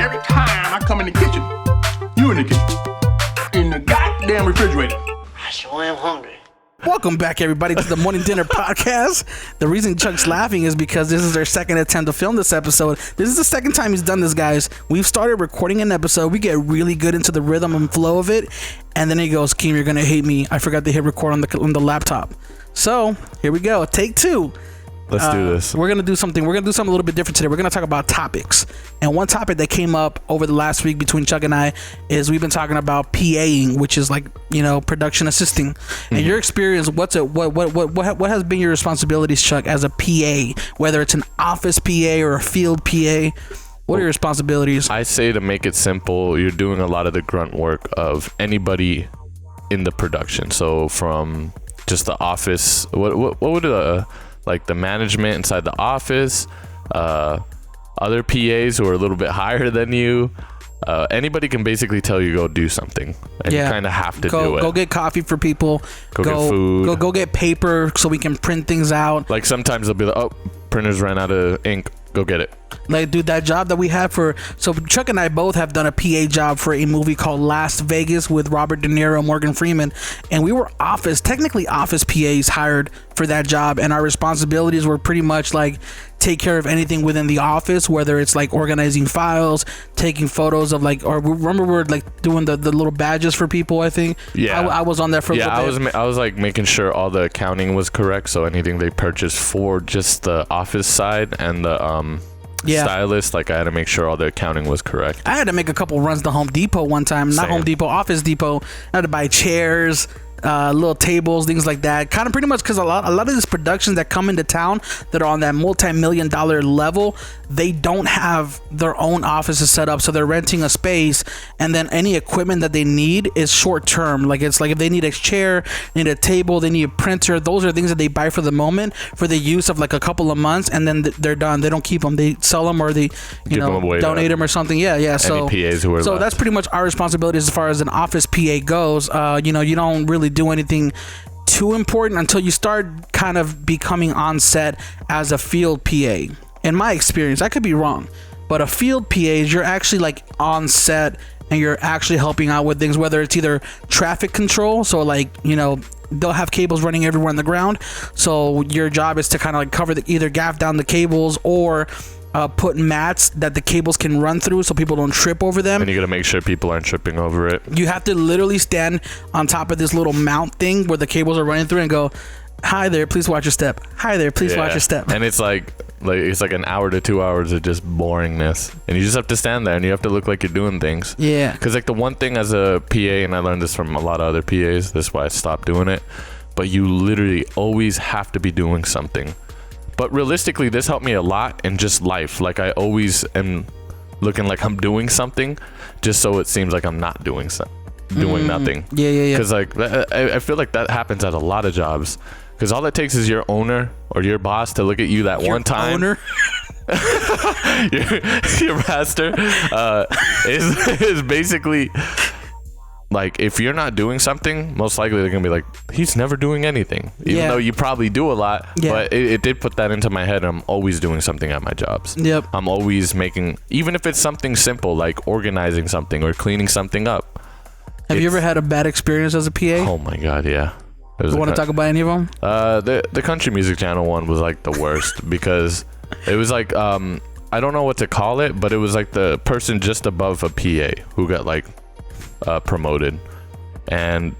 every time I come in the kitchen, you in the kitchen, in the goddamn refrigerator. I sure am hungry. Welcome back, everybody, to the Morning Dinner Podcast. The reason Chuck's laughing is because this is their second attempt to film this episode. This is the second time he's done this, guys. We've started recording an episode. We get really good into the rhythm and flow of it. And then he goes, Keem, you're going to hate me. I forgot to hit record on the laptop. So here we go. Take two. Let's do this. We're gonna do something a little bit different today. We're gonna talk about topics, and one topic that came up over the last week between Chuck and I is we've been talking about PAing, which is like, you know, production assisting. And your experience, what has been your responsibilities, Chuck, as a PA, whether it's an office PA or a field PA? What are your responsibilities? I say, to make it simple, you're doing a lot of the grunt work of anybody in the production. So from just the office, what would like the management inside the office, other PAs who are a little bit higher than you, anybody can basically tell you go do something, and you kind of have to do it. Go get coffee for people. Go get food. Go get paper so we can print things out. Like sometimes they'll be like, oh, printers ran out of ink. Go get it. Like, dude, that job that we have so Chuck and I both have done a PA job for a movie called Las Vegas with Robert De Niro and Morgan Freeman, and we were technically office PAs hired for that job, and our responsibilities were pretty much like take care of anything within the office, whether it's like organizing files, taking photos of like, or remember we were like doing the little badges for people. I think I was on that for a little bit. I was like making sure all the accounting was correct, so anything they purchased for just the office side and the stylist, like I had to make sure all the accounting was correct. I had to make a couple runs to Home Depot one time. Not Home Depot, Office Depot. I had to buy chairs, little tables, things like that. Kind of pretty much because a lot of these productions that come into town that are on that multi-million-dollar level, they don't have their own offices set up, so they're renting a space, and then any equipment that they need is short-term. Like it's like if they need a chair, they need a table, they need a printer. Those are things that they buy for the moment for the use of like a couple of months, and then they're done. They don't keep them. They sell them or they donate them or something. Yeah. So PAs who are left. That's pretty much our responsibility as far as an office PA goes. You don't really do anything too important until you start kind of becoming on set as a field PA. In my experience, I could be wrong, but a field PA is you're actually like on set and you're actually helping out with things, whether it's either traffic control, so like, you know, they'll have cables running everywhere on the ground, so your job is to kind of like cover either gaff down the cables or put mats that the cables can run through so people don't trip over them. And you gotta make sure people aren't tripping over it. You have to literally stand on top of this little mount thing where the cables are running through and go, hi there, please watch your step. Hi there, please watch your step. And it's like an hour to 2 hours of just boringness, and you just have to stand there and you have to look like you're doing things. Yeah. Because like the one thing as a PA, and I learned this from a lot of other PAs, this is why I stopped doing it, but you literally always have to be doing something. But realistically, this helped me a lot in just life. Like I always am looking like I'm doing something, just so it seems like I'm not doing nothing. Yeah. Because like I feel like that happens at a lot of jobs. Because all it takes is your owner or your boss to look at you that one time. Owner? your master is basically like, if you're not doing something, most likely they're gonna be like, he's never doing anything, even though you probably do a lot. But it did put that into my head. I'm always doing something at my jobs. Yep. I'm always making, even if it's something simple like organizing something or cleaning something up. Have you ever had a bad experience as a PA? Oh my god, yeah. You want to talk about any of them? The country music channel one was like the worst because it was like I don't know what to call it, but it was like the person just above a PA who got like promoted, and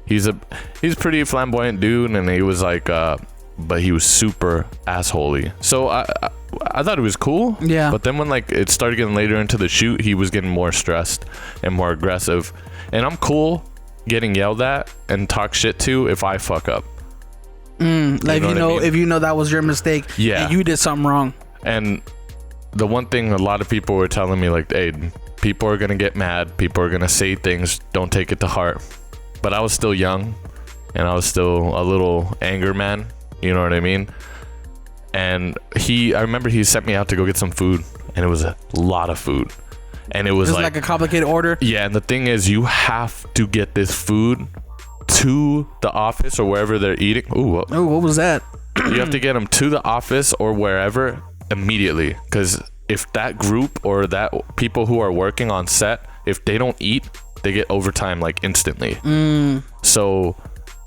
he's a pretty flamboyant dude, and he was like but he was super assholey. So I thought it was cool. Yeah. But then when like it started getting later into the shoot, he was getting more stressed and more aggressive, and I'm cool getting yelled at and talk shit to if I fuck up. Like if you know that was your mistake, and you did something wrong. And the one thing a lot of people were telling me, like, hey, people are gonna get mad, people are gonna say things, don't take it to heart. But I was still young, and I was still a little anger man, you know what I mean? And I remember he sent me out to go get some food, and it was a lot of food. And it was like a complicated order. Yeah, and the thing is, you have to get this food to the office or wherever they're eating. Ooh, what was that? You have to get them to the office or wherever immediately, because if that group or that people who are working on set, if they don't eat, they get overtime like instantly. So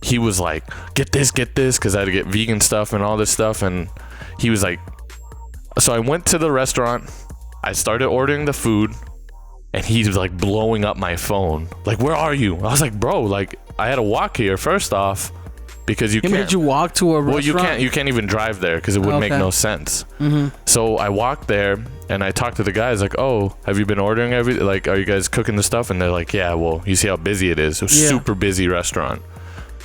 he was like, get this, because I had to get vegan stuff and all this stuff. And he was like, so I went to the restaurant, I started ordering the food, and he was like blowing up my phone. Like, where are you? I was like, bro, like I had to walk here first off because you can't. Made you walk to a restaurant? Well, you can't even drive there because it would make no sense. So I walked there and I talked to the guys like, oh, have you been ordering everything? Like, are you guys cooking the stuff? And they're like, yeah, well, you see how busy it is. It was super busy restaurant.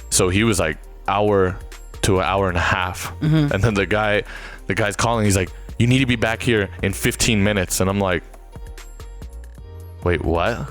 So he was like hour to an hour and a half. And then the guy's calling. He's like, you need to be back here in 15 minutes. And I'm like, wait, what?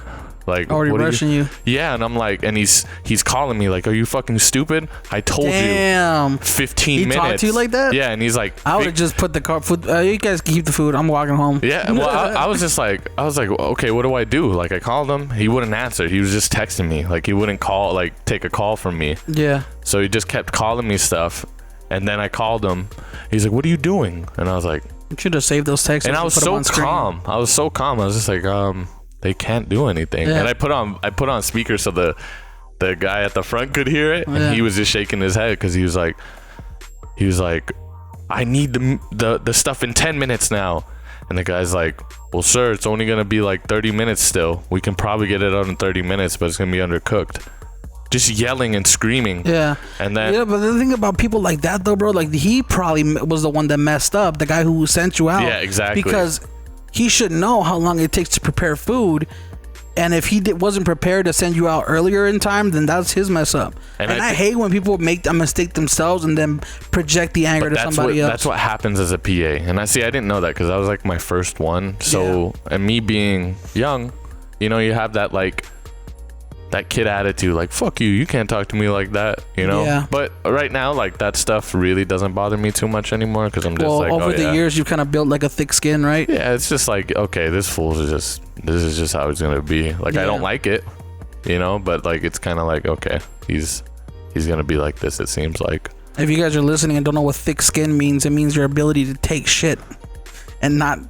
Like, already rushing you. Yeah, and I'm like, and he's calling me like, are you fucking stupid? I told you 15 minutes. He talked to you like that? Yeah, and he's like, I would have just put the food. You guys keep the food. I'm walking home. Yeah, well, I was like, okay, what do I do? Like, I called him. He wouldn't answer. He was just texting me. Like, he wouldn't call, like, take a call from me. Yeah. So he just kept calling me stuff, and then I called him. He's like, what are you doing? And I was like, you should have saved those texts. And I was so calm. I was so calm. I was just like, they can't do anything. And I put on speaker so the guy at the front could hear it, and he was just shaking his head because he was like, I need the stuff in 10 minutes now. And the guy's like, well, sir, it's only gonna be like 30 minutes still. We can probably get it out in 30 minutes, but it's gonna be undercooked. Just yelling and screaming. Yeah. And then but the thing about people like that though, bro, like he probably was the one that messed up, the guy who sent you out. Yeah, exactly. Because he should know how long it takes to prepare food, and if he wasn't prepared to send you out earlier in time, then that's his mess up. And I hate when people make a mistake themselves and then project the anger to somebody else. That's what happens as a PA. And I didn't know that because I was like my first one. So and me being young, you have that like that kid attitude, like, fuck you can't talk to me like that, Yeah. But right now, like, that stuff really doesn't bother me too much anymore because I'm just over the years you've kind of built like a thick skin, right? Yeah, it's just like, okay, this is just how it's gonna be. Like, I don't like it, but like it's kind of like, okay, he's gonna be like this, it seems like. If you guys are listening and don't know what thick skin means, it means your ability to take shit and not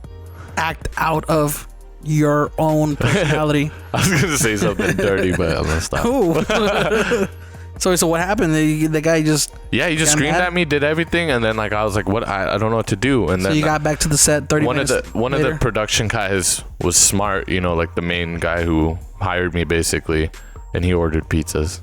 act out of your own personality. I was gonna say something dirty, but I'm gonna stop. So what happened? The guy just he just screamed at me, did everything, and then like I was like, what? I don't know what to do. And then you got back to the set 30 minutes later. One of the production guys was smart, like the main guy who hired me basically, and he ordered pizzas.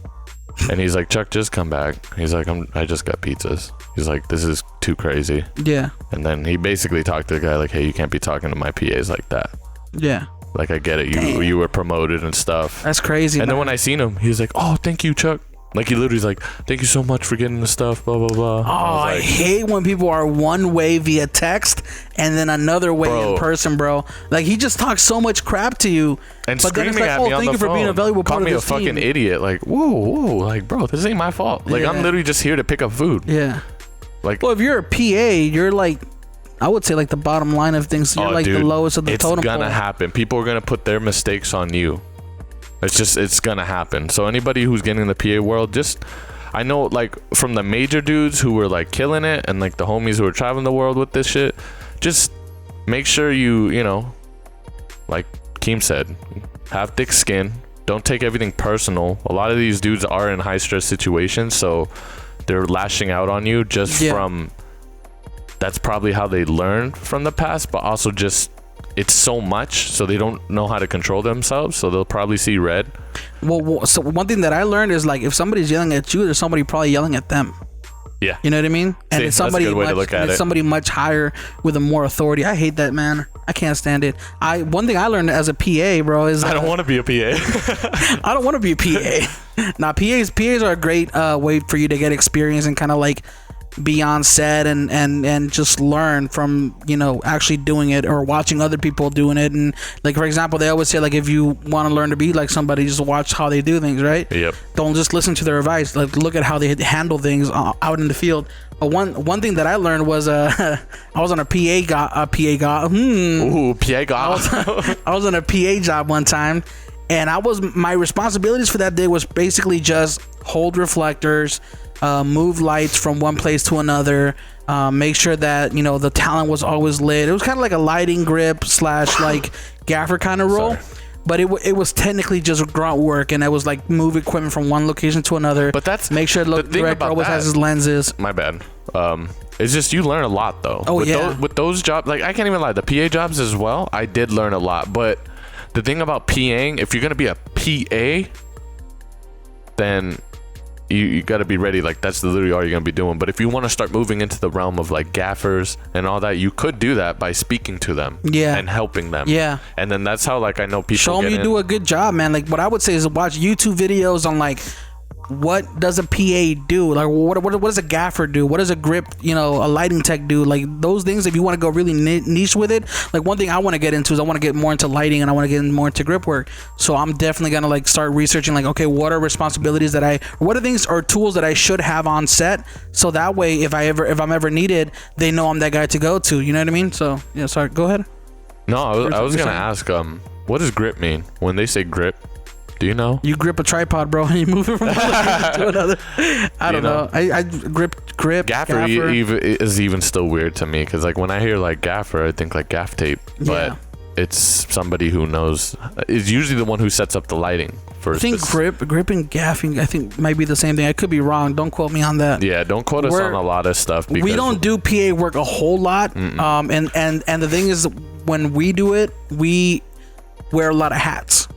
And he's like, Chuck, just come back. He's like, I just got pizzas. He's like, this is too crazy. Yeah. And then he basically talked to the guy like, hey, you can't be talking to my PAs like that. Yeah. Like, I get it. You were promoted and stuff. That's crazy. And then when I seen him, he was like, oh, thank you, Chuck. Like, he literally's like, thank you so much for getting the stuff, blah, blah, blah. I hate when people are one way via text and then another way in person, bro. Like, he just talks so much crap to you. And but screaming at me on the phone. Thank you for being a valuable part of this team. Call me a fucking idiot. Like, whoa. Like, bro, this ain't my fault. Like, I'm literally just here to pick up food. Yeah. Like, well, if you're a PA, you're like, I would say like the bottom line of things. You're like the lowest of the totem pole. It's gonna happen. People are gonna put their mistakes on you. It's gonna happen. So anybody who's getting in the PA world, I know like from the major dudes who were like killing it and like the homies who are traveling the world with this shit, just make sure you like Keem said, have thick skin. Don't take everything personal. A lot of these dudes are in high stress situations, so they're lashing out on you from. That's probably how they learn from the past, but also just it's so much, so they don't know how to control themselves, so they'll probably see red. Well, so one thing that I learned is like if somebody's yelling at you, there's somebody probably yelling at them. Yeah. You know what I mean? And it's somebody that's a good way to look at it. Somebody much higher with a more authority. I hate that, man. I can't stand it. One thing I learned as a PA, bro, is I don't want to be a PA. I don't want to be a PA. Now, PAs are a great way for you to get experience and kind of like be on set and just learn from actually doing it or watching other people doing it. And like, for example, they always say like if you want to learn to be like somebody, just watch how they do things, right? Yep. Don't just listen to their advice. Like, look at how they handle things out in the field. But one thing that I learned was I was on a PA job. Ooh, PA job. I was on a PA job one time, and my responsibilities for that day was basically just hold reflectors, move lights from one place to another, make sure that the talent was always lit. It was kind of like a lighting grip / like gaffer kind of role. Sorry. But it was technically just grunt work, and it was like move equipment from one location to another. But that's make sure the director always has his lenses. My bad. It's just you learn a lot though. Oh, with those jobs, like I can't even lie, the PA jobs as well, I did learn a lot. But the thing about PAing, if you're gonna be a PA, then you got to be ready. Like that's literally all you're gonna be doing. But if you want to start moving into the realm of like gaffers and all that, you could do that by speaking to them, and helping them, and then that's how like I know people show them you do a good job, man. Like what I would say is watch YouTube videos on like what does a PA do, like what does a gaffer do, what does a grip, a lighting tech do, like those things. If you want to go really niche with it, like one thing I want to get into is I want to get more into lighting, and I want to get more into grip work. So I'm definitely gonna like start researching like, okay, what are responsibilities what are things or tools that I should have on set, so that way if I'm ever needed, they know I'm that guy to go to. You know what I mean? So yeah, sorry, go ahead. No, I was gonna ask, what does grip mean? When they say grip, do you know? You grip a tripod, bro, and you move it from one location to another. I don't know. I grip. Gaffer is even still weird to me, because like when I hear like gaffer, I think like gaff tape, but it's somebody who knows. Is usually the one who sets up the lighting first. I think grip and gaffing, I think might be the same thing. I could be wrong. Don't quote me on that. Yeah, don't quote us on a lot of stuff. Because we don't do PA work a whole lot. And the thing is, when we do it, we wear a lot of hats.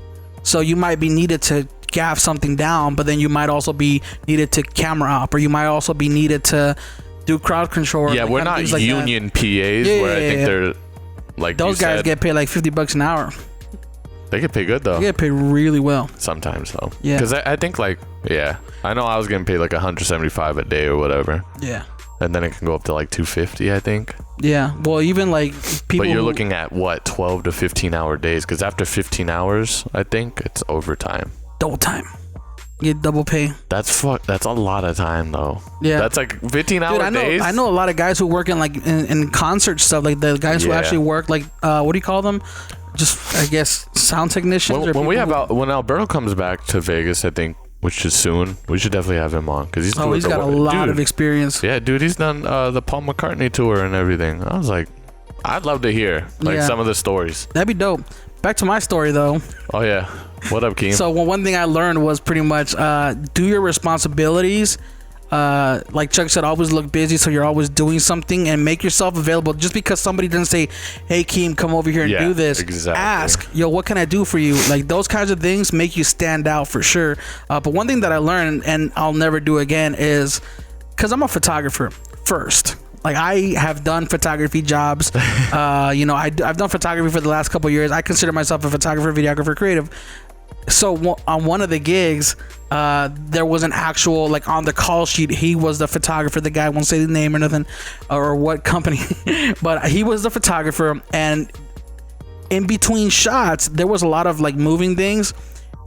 So you might be needed to gaff something down, but then you might also be needed to camera op, or you might also be needed to do crowd control. Yeah, we're not like union PAs where I think they're like those guys get paid like $50 an hour. They get paid good though. They get paid really well. Sometimes though. Yeah. Because I think like I know I was getting paid like $175 a day or whatever. Yeah. And then it can go up to like $250, I think. Yeah. Well, even like people. But you're looking at what, 12 to 15 hour days? Because after 15 hours, I think it's overtime. Double time. You get double pay. That's a lot of time though. Yeah. That's like 15-hour days. I know a lot of guys who work in like in concert stuff. Like the guys who actually work like what do you call them? Just I guess sound technicians. When when Alberto comes back to Vegas, I think, which is soon, we should definitely have him on, because he's got a lot of experience. Yeah, dude, he's done the Paul McCartney tour and everything. I was like, I'd love to hear some of the stories. That'd be dope. Back to my story though. Oh yeah, what up, Keem? So one thing I learned was pretty much do your responsibilities. Like Chuck said, always look busy, so you're always doing something, and make yourself available. Just because somebody doesn't say, hey Keem, come over here and do this, ask, yo, what can I do for you? Like those kinds of things make you stand out for sure. But one thing that I learned, and I'll never do again, is because I'm a photographer first. Like I have done photography jobs. I've done photography for the last couple of years. I consider myself a photographer, videographer, creative. So on one of the gigs, there was an actual, like on the call sheet, he was the photographer. The guy won't say the name or nothing or what company, but he was the photographer. And in between shots, there was a lot of like moving things,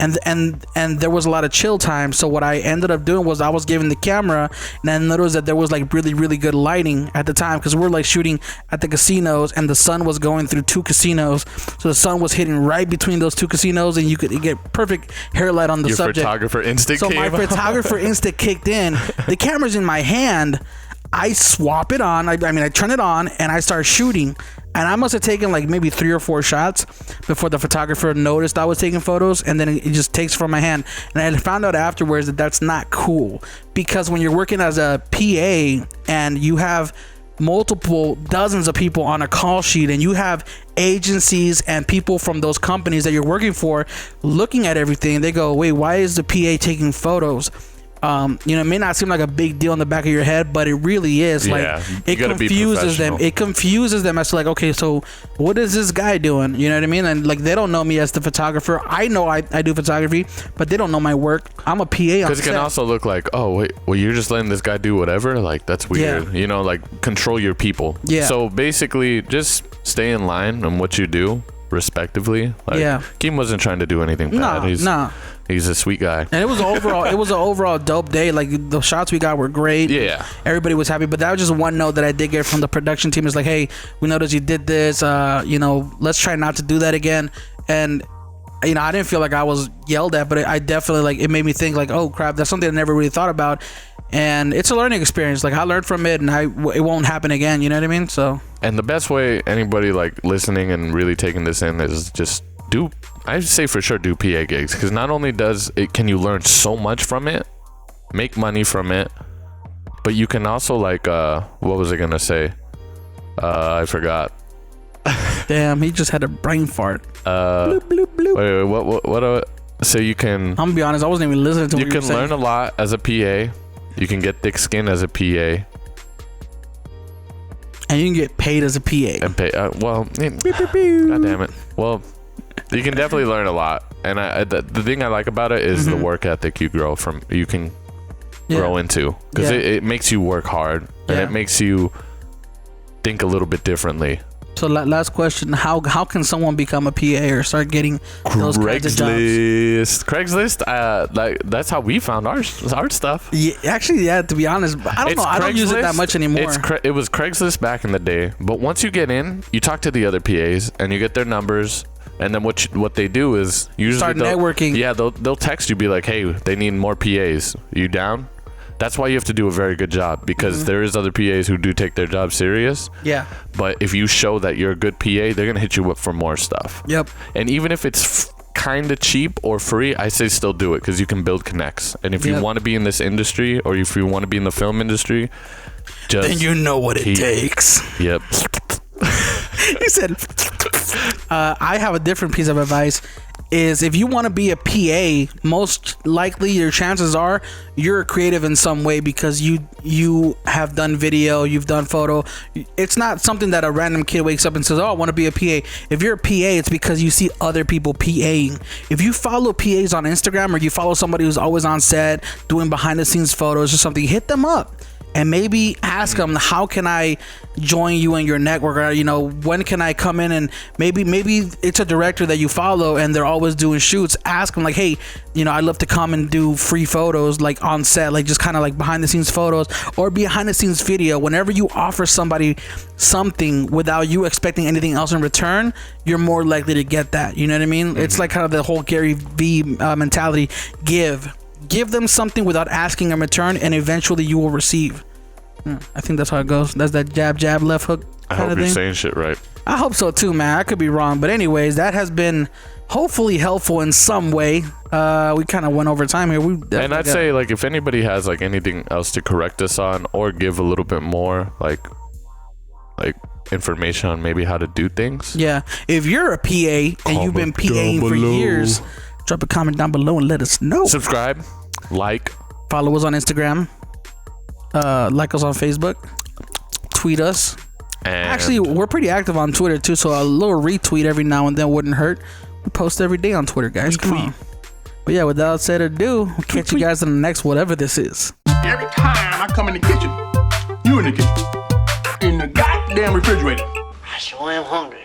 and there was a lot of chill time. So what I ended up doing was I was giving the camera, and I noticed that there was like really, really good lighting at the time, because we're like shooting at the casinos, and the sun was going through two casinos, so the sun was hitting right between those two casinos, and you could get perfect hair light on the subject. Your photographer instinct so my photographer instinct kicked in. The camera's in my hand. I swap it on. I turn it on, and I start shooting. And I must have taken like maybe 3 or 4 shots before the photographer noticed I was taking photos, and then it just takes from my hand. And I found out afterwards that that's not cool, because when you're working as a PA and you have multiple dozens of people on a call sheet, and you have agencies and people from those companies that you're working for looking at everything, they go, wait, why is the PA taking photos? It may not seem like a big deal in the back of your head, but it really is. Like it confuses them. It confuses them as to like, okay, so what is this guy doing? You know what I mean? And like they don't know me as the photographer. I know I do photography, but they don't know my work. I'm a PA. Because it can also look like, oh wait, well you're just letting this guy do whatever. Like that's weird. Yeah. Like control your people. Yeah. So basically, just stay in line on what you do, respectively. Like, Keem wasn't trying to do anything bad. He's a sweet guy. And it was an overall dope day. Like the shots we got were great. Yeah. Everybody was happy. But that was just one note that I did get from the production team. Is like, hey, we noticed you did this. Let's try not to do that again. And I didn't feel like I was yelled at, but I definitely, like, it made me think like, oh crap, that's something I never really thought about. And it's a learning experience. Like, I learned from it, and it won't happen again. You know what I mean? So. And the best way anybody like listening and really taking this in is just I say for sure do PA gigs, because not only can you learn so much from it, make money from it, but you can also like what was I gonna say? I forgot. Damn, he just had a brain fart. Bloop, bloop, bloop. What? So you can. I'm gonna be honest, I wasn't even listening to what you were saying. You can learn a lot as a PA. You can get thick skin as a PA. And you can get paid as a PA. And pay. God damn it. Well, you can definitely learn a lot. And the thing I like about it is the work ethic you grow into, because it makes you work hard, and it makes you think a little bit differently. So last question: How can someone become a PA or start getting those kinds of jobs? Craigslist, like that's how we found our stuff. Yeah, actually, to be honest, I don't know. I don't use it that much anymore. It was Craigslist back in the day, but once you get in, you talk to the other PAs and you get their numbers, and then what they do is usually start networking. Yeah, they'll text you, be like, hey, they need more PAs. You down? That's why you have to do a very good job, because there is other PAs who do take their job serious. Yeah. But if you show that you're a good PA, they're going to hit you up for more stuff. Yep. And even if it's kind of cheap or free, I say still do it, because you can build connects. And if you want to be in this industry, or if you want to be in the film industry, then you know what it takes. Yep. He said, I have a different piece of advice. Is if you want to be a PA, most likely your chances are you're a creative in some way, because you have done video, you've done photo. It's not something that a random kid wakes up and says, oh, I want to be a PA. If you're a PA, it's because you see other people PAing. If you follow PAs on Instagram, or you follow somebody who's always on set doing behind the scenes photos or something, hit them up and maybe ask them, how can I join you in your network? Or, when can I come in? And maybe it's a director that you follow and they're always doing shoots. Ask them like, hey, I'd love to come and do free photos, like on set, like just kind of like behind the scenes photos or behind the scenes video. Whenever you offer somebody something without you expecting anything else in return, you're more likely to get that. You know what I mean? It's like kind of the whole Gary V mentality. Give them something without asking in return, and eventually you will receive. I think that's how it goes. That's that jab, left hook I hope you're saying shit right. I hope so too, man. I could be wrong. But anyways, that has been hopefully helpful in some way. We kind of went over time here. And I'd say, like, if anybody has, like, anything else to correct us on or give a little bit more, like information on maybe how to do things. Yeah. If you're a PA and you've been PAing for years, drop a comment down below and let us know. Subscribe, follow us on Instagram, like us on Facebook, tweet us. And actually, we're pretty active on Twitter too, so a little retweet every now and then wouldn't hurt. We post every day on Twitter, guys. Come on. But yeah, without said ado, we'll catch you guys in the next whatever this is. Every time I come in the kitchen, you in the kitchen, in the goddamn refrigerator. I sure am hungry.